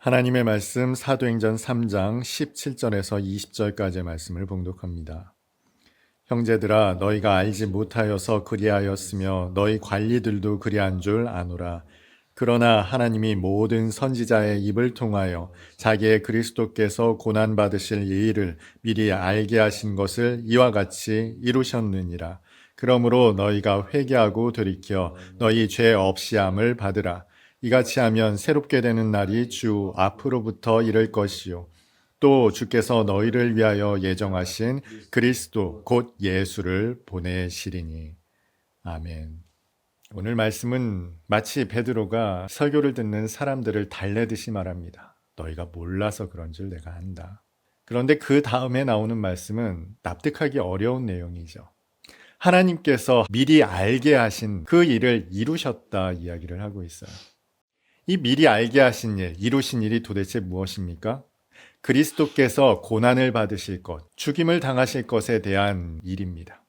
하나님의 말씀 사도행전 3장 17절에서 20절까지의 말씀을 봉독합니다. 형제들아 너희가 알지 못하여서 그리하였으며 너희 관리들도 그리한 줄 아노라. 그러나 하나님이 모든 선지자의 입을 통하여 자기의 그리스도께서 고난받으실 이 일을 미리 알게 하신 것을 이와 같이 이루셨느니라. 그러므로 너희가 회개하고 돌이켜 너희 죄 없이함을 받으라. 이같이 하면 새롭게 되는 날이 주 앞으로부터 이를 것이요 또 주께서 너희를 위하여 예정하신 그리스도 곧 예수를 보내시리니. 아멘. 오늘 말씀은 마치 베드로가 설교를 듣는 사람들을 달래듯이 말합니다. 너희가 몰라서 그런 줄 내가 안다. 그런데 그 다음에 나오는 말씀은 납득하기 어려운 내용이죠. 하나님께서 미리 알게 하신 그 일을 이루셨다 이야기를 하고 있어요. 이 미리 알게 하신 일, 이루신 일이 도대체 무엇입니까? 그리스도께서 고난을 받으실 것, 죽임을 당하실 것에 대한 일입니다.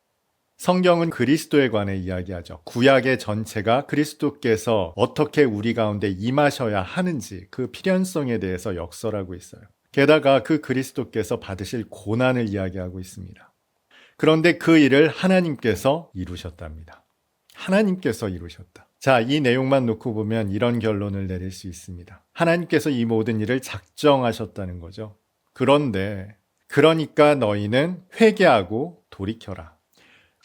성경은 그리스도에 관해 이야기하죠. 구약의 전체가 그리스도께서 어떻게 우리 가운데 임하셔야 하는지 그 필연성에 대해서 역설하고 있어요. 게다가 그 그리스도께서 받으실 고난을 이야기하고 있습니다. 그런데 그 일을 하나님께서 이루셨답니다. 하나님께서 이루셨다. 자, 이 내용만 놓고 보면 이런 결론을 내릴 수 있습니다. 하나님께서 이 모든 일을 작정하셨다는 거죠. 그러니까 너희는 회개하고 돌이켜라.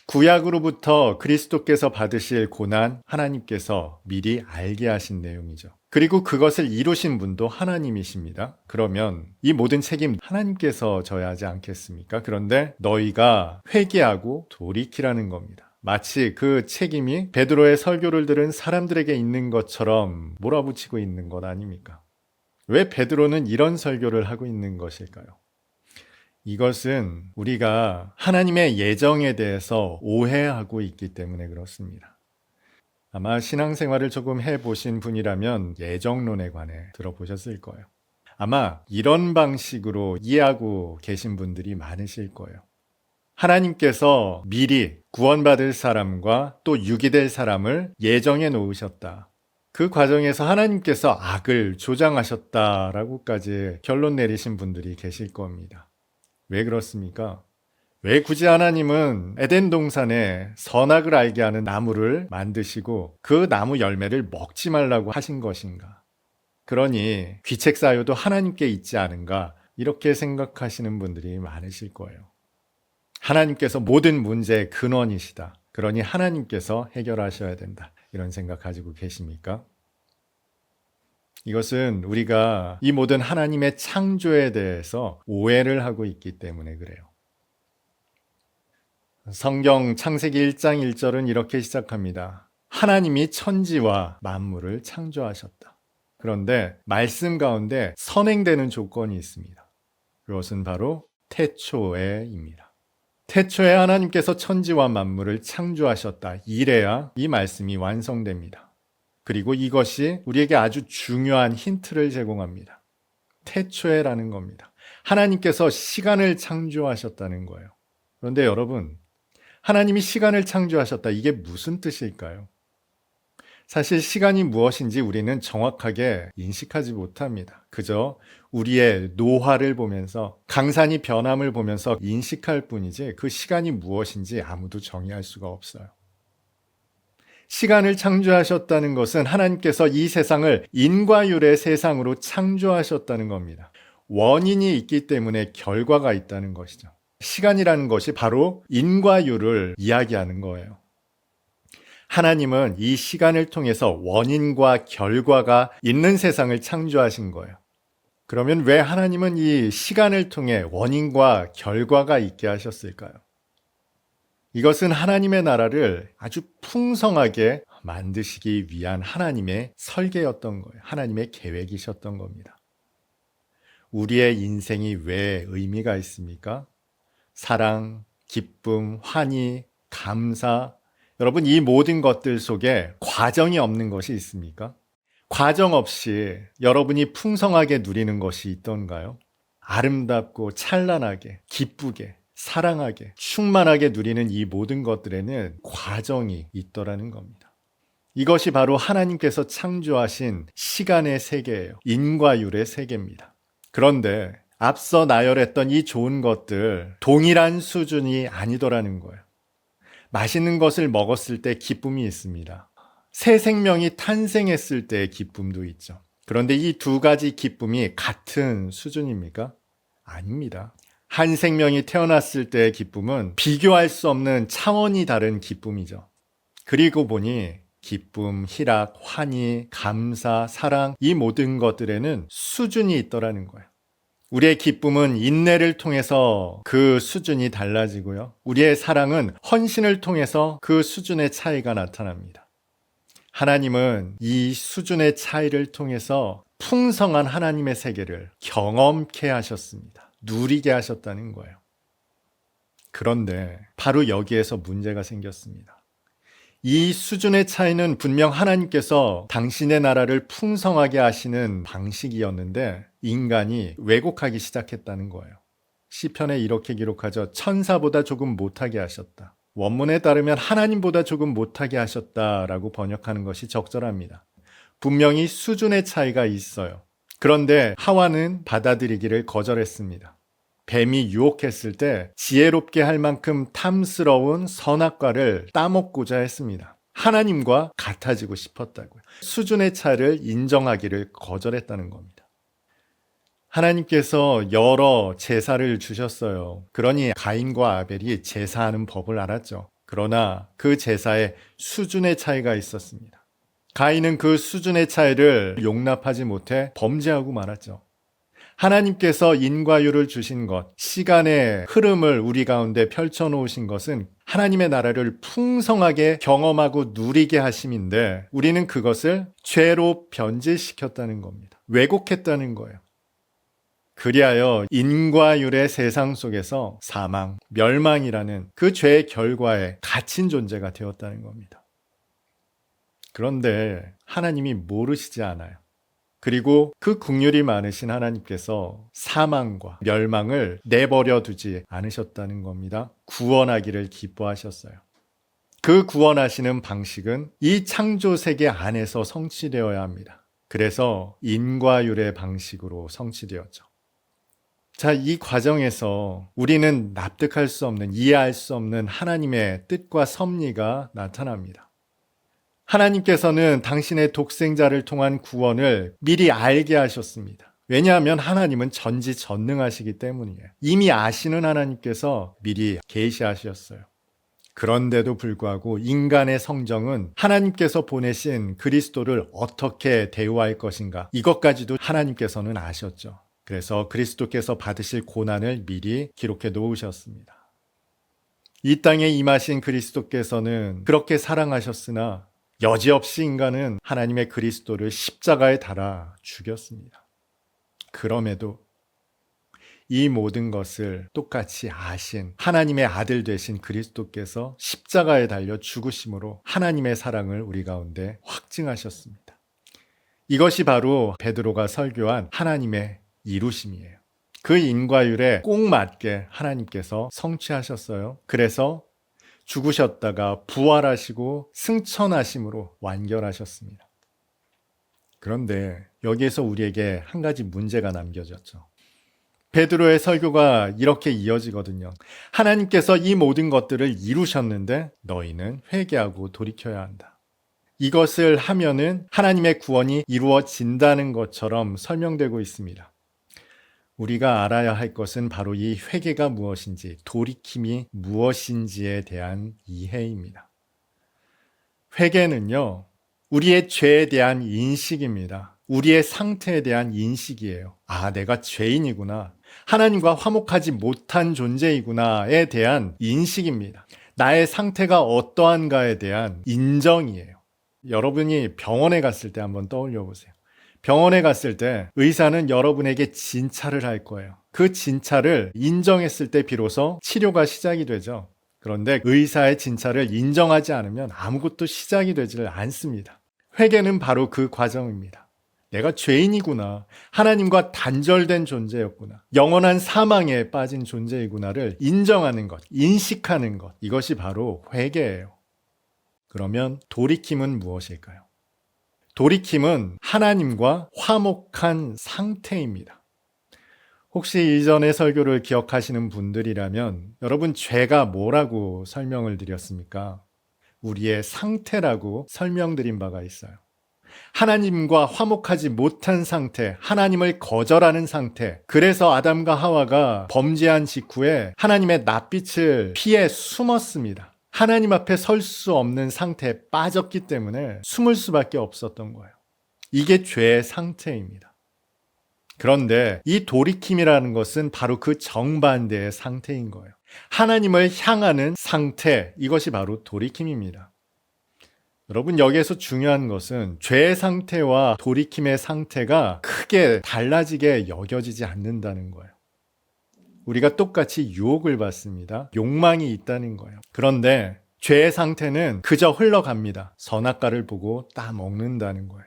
구약으로부터 그리스도께서 받으실 고난 하나님께서 미리 알게 하신 내용이죠. 그리고 그것을 이루신 분도 하나님이십니다. 그러면 이 모든 책임 하나님께서 져야 하지 않겠습니까? 그런데 너희가 회개하고 돌이키라는 겁니다. 마치 그 책임이 베드로의 설교를 들은 사람들에게 있는 것처럼 몰아붙이고 있는 것 아닙니까? 왜 베드로는 이런 설교를 하고 있는 것일까요? 이것은 우리가 하나님의 예정에 대해서 오해하고 있기 때문에 그렇습니다. 아마 신앙생활을 조금 해보신 분이라면 예정론에 관해 들어보셨을 거예요. 아마 이런 방식으로 이해하고 계신 분들이 많으실 거예요. 하나님께서 미리 구원받을 사람과 또 유기될 사람을 예정해 놓으셨다. 그 과정에서 하나님께서 악을 조장하셨다라고까지 결론 내리신 분들이 계실 겁니다. 왜 그렇습니까? 왜 굳이 하나님은 에덴 동산에 선악을 알게 하는 나무를 만드시고 그 나무 열매를 먹지 말라고 하신 것인가? 그러니 귀책 사유도 하나님께 있지 않은가? 이렇게 생각하시는 분들이 많으실 거예요. 하나님께서 모든 문제의 근원이시다. 그러니 하나님께서 해결하셔야 된다. 이런 생각 가지고 계십니까? 이것은 우리가 이 모든 하나님의 창조에 대해서 오해를 하고 있기 때문에 그래요. 성경 창세기 1장 1절은 이렇게 시작합니다. 하나님이 천지와 만물을 창조하셨다. 그런데 말씀 가운데 선행되는 조건이 있습니다. 그것은 바로 태초에입니다. 태초에 하나님께서 천지와 만물을 창조하셨다. 이래야 이 말씀이 완성됩니다. 그리고 이것이 우리에게 아주 중요한 힌트를 제공합니다. 태초에라는 겁니다. 하나님께서 시간을 창조하셨다는 거예요. 그런데 여러분, 하나님이 시간을 창조하셨다. 이게 무슨 뜻일까요? 사실 시간이 무엇인지 우리는 정확하게 인식하지 못합니다. 그저 우리의 노화를 보면서 강산이 변함을 보면서 인식할 뿐이지 그 시간이 무엇인지 아무도 정의할 수가 없어요. 시간을 창조하셨다는 것은 하나님께서 이 세상을 인과율의 세상으로 창조하셨다는 겁니다. 원인이 있기 때문에 결과가 있다는 것이죠. 시간이라는 것이 바로 인과율을 이야기하는 거예요. 하나님은 이 시간을 통해서 원인과 결과가 있는 세상을 창조하신 거예요. 그러면 왜 하나님은 이 시간을 통해 원인과 결과가 있게 하셨을까요? 이것은 하나님의 나라를 아주 풍성하게 만드시기 위한 하나님의 설계였던 거예요. 하나님의 계획이셨던 겁니다. 우리의 인생이 왜 의미가 있습니까? 사랑, 기쁨, 환희, 감사, 여러분 이 모든 것들 속에 과정이 없는 것이 있습니까? 과정 없이 여러분이 풍성하게 누리는 것이 있던가요? 아름답고 찬란하게, 기쁘게, 사랑하게, 충만하게 누리는 이 모든 것들에는 과정이 있더라는 겁니다. 이것이 바로 하나님께서 창조하신 시간의 세계예요. 인과율의 세계입니다. 그런데 앞서 나열했던 이 좋은 것들 동일한 수준이 아니더라는 거예요. 맛있는 것을 먹었을 때 기쁨이 있습니다. 새 생명이 탄생했을 때의 기쁨도 있죠. 그런데 이 두 가지 기쁨이 같은 수준입니까? 아닙니다. 한 생명이 태어났을 때의 기쁨은 비교할 수 없는 차원이 다른 기쁨이죠. 그리고 보니 기쁨, 희락, 환희, 감사, 사랑 이 모든 것들에는 수준이 있더라는 거예요. 우리의 기쁨은 인내를 통해서 그 수준이 달라지고요. 우리의 사랑은 헌신을 통해서 그 수준의 차이가 나타납니다. 하나님은 이 수준의 차이를 통해서 풍성한 하나님의 세계를 경험케 하셨습니다. 누리게 하셨다는 거예요. 그런데 바로 여기에서 문제가 생겼습니다. 이 수준의 차이는 분명 하나님께서 당신의 나라를 풍성하게 하시는 방식이었는데 인간이 왜곡하기 시작했다는 거예요. 시편에 이렇게 기록하죠. 천사보다 조금 못하게 하셨다. 원문에 따르면 하나님보다 조금 못하게 하셨다라고 번역하는 것이 적절합니다. 분명히 수준의 차이가 있어요. 그런데 하와는 받아들이기를 거절했습니다. 뱀이 유혹했을 때 지혜롭게 할 만큼 탐스러운 선악과를 따먹고자 했습니다. 하나님과 같아지고 싶었다고요. 수준의 차이를 인정하기를 거절했다는 겁니다. 하나님께서 여러 제사를 주셨어요. 그러니 가인과 아벨이 제사하는 법을 알았죠. 그러나 그 제사에 수준의 차이가 있었습니다. 가인은 그 수준의 차이를 용납하지 못해 범죄하고 말았죠. 하나님께서 인과율을 주신 것, 시간의 흐름을 우리 가운데 펼쳐놓으신 것은 하나님의 나라를 풍성하게 경험하고 누리게 하심인데 우리는 그것을 죄로 변질시켰다는 겁니다. 왜곡했다는 거예요. 그리하여 인과율의 세상 속에서 사망, 멸망이라는 그 죄의 결과에 갇힌 존재가 되었다는 겁니다. 그런데 하나님이 모르시지 않아요. 그리고 그 긍휼이 많으신 하나님께서 사망과 멸망을 내버려 두지 않으셨다는 겁니다. 구원하기를 기뻐하셨어요. 그 구원하시는 방식은 이 창조 세계 안에서 성취되어야 합니다. 그래서 인과율의 방식으로 성취되었죠. 자, 이 과정에서 우리는 납득할 수 없는, 이해할 수 없는 하나님의 뜻과 섭리가 나타납니다. 하나님께서는 당신의 독생자를 통한 구원을 미리 알게 하셨습니다. 왜냐하면 하나님은 전지전능하시기 때문이에요. 이미 아시는 하나님께서 미리 계시하셨어요. 그런데도 불구하고 인간의 성정은 하나님께서 보내신 그리스도를 어떻게 대우할 것인가, 이것까지도 하나님께서는 아셨죠. 그래서 그리스도께서 받으실 고난을 미리 기록해 놓으셨습니다. 이 땅에 임하신 그리스도께서는 그렇게 사랑하셨으나 여지없이 인간은 하나님의 그리스도를 십자가에 달아 죽였습니다. 그럼에도 이 모든 것을 똑같이 아신 하나님의 아들 되신 그리스도께서 십자가에 달려 죽으심으로 하나님의 사랑을 우리 가운데 확증하셨습니다. 이것이 바로 베드로가 설교한 하나님의 이루심이에요. 그 인과율에 꼭 맞게 하나님께서 성취하셨어요. 그래서 죽으셨다가 부활하시고 승천하심으로 완결하셨습니다. 그런데 여기에서 우리에게 한 가지 문제가 남겨졌죠. 베드로의 설교가 이렇게 이어지거든요. 하나님께서 이 모든 것들을 이루셨는데 너희는 회개하고 돌이켜야 한다. 이것을 하면은 하나님의 구원이 이루어진다는 것처럼 설명되고 있습니다. 우리가 알아야 할 것은 바로 이 회개가 무엇인지, 돌이킴이 무엇인지에 대한 이해입니다. 회개는요, 우리의 죄에 대한 인식입니다. 우리의 상태에 대한 인식이에요. 아, 내가 죄인이구나. 하나님과 화목하지 못한 존재이구나에 대한 인식입니다. 나의 상태가 어떠한가에 대한 인정이에요. 여러분이 병원에 갔을 때 한번 떠올려 보세요. 병원에 갔을 때 의사는 여러분에게 진찰을 할 거예요. 그 진찰을 인정했을 때 비로소 치료가 시작이 되죠. 그런데 의사의 진찰을 인정하지 않으면 아무것도 시작이 되지를 않습니다. 회개는 바로 그 과정입니다. 내가 죄인이구나. 하나님과 단절된 존재였구나. 영원한 사망에 빠진 존재이구나를 인정하는 것, 인식하는 것. 이것이 바로 회개예요. 그러면 돌이킴은 무엇일까요? 돌이킴은 하나님과 화목한 상태입니다. 혹시 이전의 설교를 기억하시는 분들이라면 여러분 죄가 뭐라고 설명을 드렸습니까? 우리의 상태라고 설명드린 바가 있어요. 하나님과 화목하지 못한 상태, 하나님을 거절하는 상태. 그래서 아담과 하와가 범죄한 직후에 하나님의 낯빛을 피해 숨었습니다. 하나님 앞에 설 수 없는 상태에 빠졌기 때문에 숨을 수밖에 없었던 거예요. 이게 죄의 상태입니다. 그런데 이 돌이킴이라는 것은 바로 그 정반대의 상태인 거예요. 하나님을 향하는 상태, 이것이 바로 돌이킴입니다. 여러분, 여기에서 중요한 것은 죄의 상태와 돌이킴의 상태가 크게 달라지게 여겨지지 않는다는 거예요. 우리가 똑같이 유혹을 받습니다. 욕망이 있다는 거예요. 그런데 죄의 상태는 그저 흘러갑니다. 선악과를 보고 따 먹는다는 거예요.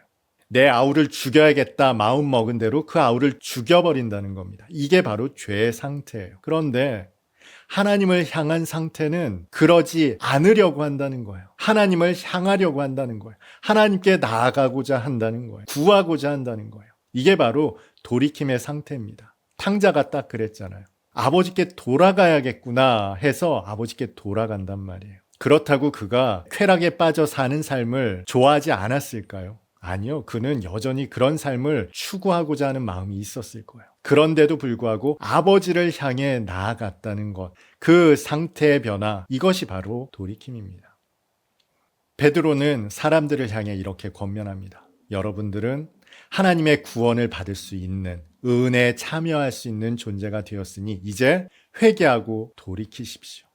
내 아우를 죽여야겠다 마음 먹은 대로 그 아우를 죽여버린다는 겁니다. 이게 바로 죄의 상태예요. 그런데 하나님을 향한 상태는 그러지 않으려고 한다는 거예요. 하나님을 향하려고 한다는 거예요. 하나님께 나아가고자 한다는 거예요. 구하고자 한다는 거예요. 이게 바로 돌이킴의 상태입니다. 탕자가 딱 그랬잖아요. 아버지께 돌아가야겠구나 해서 아버지께 돌아간단 말이에요. 그렇다고 그가 쾌락에 빠져 사는 삶을 좋아하지 않았을까요? 아니요. 그는 여전히 그런 삶을 추구하고자 하는 마음이 있었을 거예요. 그런데도 불구하고 아버지를 향해 나아갔다는 것, 그 상태의 변화, 이것이 바로 돌이킴입니다. 베드로는 사람들을 향해 이렇게 권면합니다. 여러분들은 하나님의 구원을 받을 수 있는, 은혜에 참여할 수 있는 존재가 되었으니 이제 회개하고 돌이키십시오.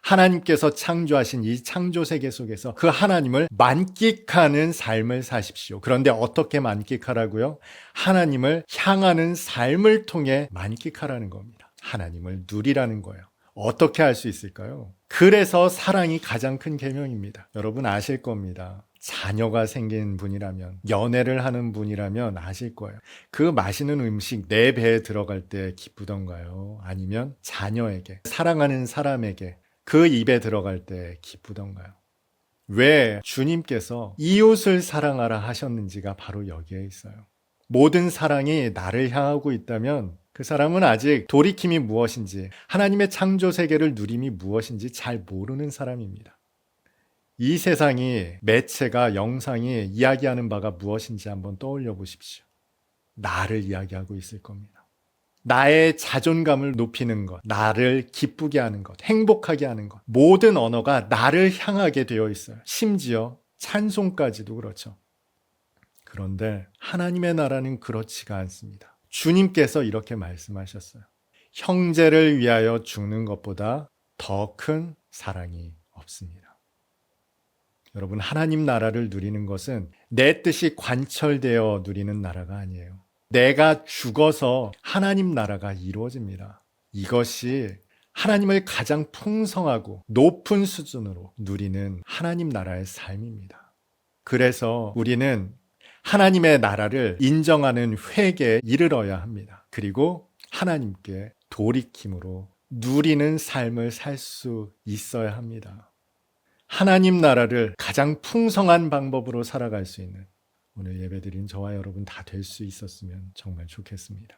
하나님께서 창조하신 이 창조 세계 속에서 그 하나님을 만끽하는 삶을 사십시오. 그런데 어떻게 만끽하라고요? 하나님을 향하는 삶을 통해 만끽하라는 겁니다. 하나님을 누리라는 거예요. 어떻게 할 수 있을까요? 그래서 사랑이 가장 큰 계명입니다. 여러분 아실 겁니다. 자녀가 생긴 분이라면, 연애를 하는 분이라면 아실 거예요. 그 맛있는 음식 내 배에 들어갈 때 기쁘던가요? 아니면 자녀에게, 사랑하는 사람에게 그 입에 들어갈 때 기쁘던가요? 왜 주님께서 이웃을 사랑하라 하셨는지가 바로 여기에 있어요. 모든 사랑이 나를 향하고 있다면 그 사람은 아직 돌이킴이 무엇인지, 하나님의 창조 세계를 누림이 무엇인지 잘 모르는 사람입니다. 이 세상이, 매체가, 영상이 이야기하는 바가 무엇인지 한번 떠올려 보십시오. 나를 이야기하고 있을 겁니다. 나의 자존감을 높이는 것, 나를 기쁘게 하는 것, 행복하게 하는 것, 모든 언어가 나를 향하게 되어 있어요. 심지어 찬송까지도 그렇죠. 그런데 하나님의 나라는 그렇지가 않습니다. 주님께서 이렇게 말씀하셨어요. 형제를 위하여 죽는 것보다 더 큰 사랑이 없습니다. 여러분, 하나님 나라를 누리는 것은 내 뜻이 관철되어 누리는 나라가 아니에요. 내가 죽어서 하나님 나라가 이루어집니다. 이것이 하나님을 가장 풍성하고 높은 수준으로 누리는 하나님 나라의 삶입니다. 그래서 우리는 하나님의 나라를 인정하는 회개에 이르러야 합니다. 그리고 하나님께 돌이킴으로 누리는 삶을 살 수 있어야 합니다. 하나님 나라를 가장 풍성한 방법으로 살아갈 수 있는 오늘 예배드린 저와 여러분 다 될 수 있었으면 정말 좋겠습니다.